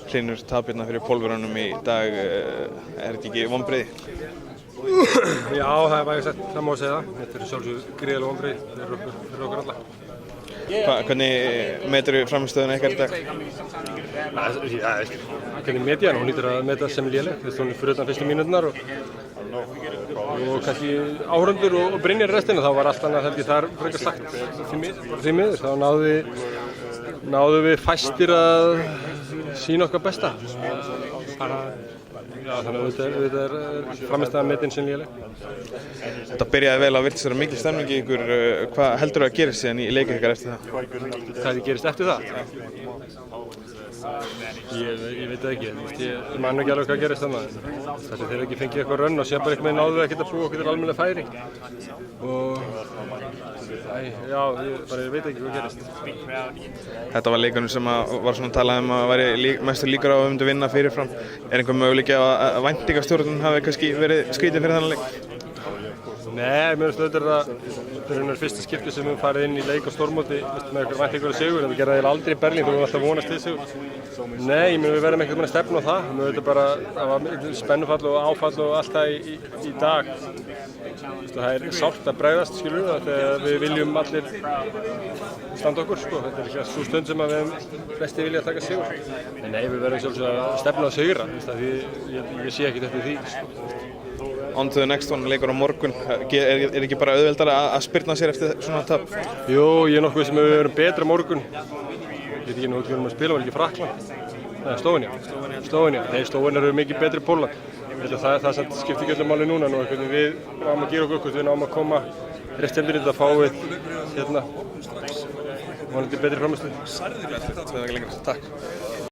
Hlynur tapirna fyrir Pólverunum í dag, þetta ekki vonbrigði? Já, það vægast sagt, það má segja það. Þetta sjálfsögðu gríðarlega vonbrigði fyrir okkur alla. Hvernig meturðu frammistöðuna ykkar í dag? Hvernig met ég hana? Hún hlýtur að meta sem léleg. Hún fyrir utan fyrstu mínúturnar og kannski áhorfendur og Brynjar restina. Þá var allt annað held ég þar frekar slakt því miður. Þá náðu við fæstir að sýna okkar besta. Þannig að þetta er frammistaðan metin sem léleg. Þetta byrjaði vel, virtist vera mikil stemning í ykkur. Hvað heldur að gerist síðan í leik ykkar eftir það? Hvað gerist eftir það? Ég veit það ekki. Ég man ekki alveg hvað gerist þarna. Þessi þeir ekki fengið eitthvað rönn og síðan bara einhvern veginn náðu við að geta búið okkur til almennilega færi. Ég veit ekki hvað gerist. Þetta var leikurinn sem var svona talað að væri mestur líkur á að myndu vinna fyrirfram. Er einhver möguleiki að væntingastjórnin hafi kannski verið skrítið fyrir þennan leik? Nei, mér finnst þetta er fyrsta skipti sem við farið inn í leik á stórmóti með einhver væntingur að sigur, en við gerðum það aldrei í Berlín, þú vorum alltaf vonast til sigur. Nei, við verðum ekkert að stefna á það. Það var spennufall og áfall og allt það í dag. Það er sárt að bregðast, skilur við, þegar við viljum allir standa okkur, sko. Þetta er ekki svo stund sem að við flesti vilja að taka sigur. En nei, við verðum sjálfsög að stefna á sigra, því ég sé ekkert eftir því. On to the next one, leikur á morgun. Er ekki bara auðveldara að spyrna sér eftir svona tap? Jú, ég er nokkuð sem við verum betra morgun. Ég veit ekki nú hvað við erum að spila, var ekki Frakkland? Nei, Slóvenía. Nei, Slóvenía eru mikið betri Pólland. Það skiptir ekki öllu máli núna. Við náum að gera okkur, við náum að koma rétt stendur í þetta að fá við vonandi betri frammistöðu. Takk.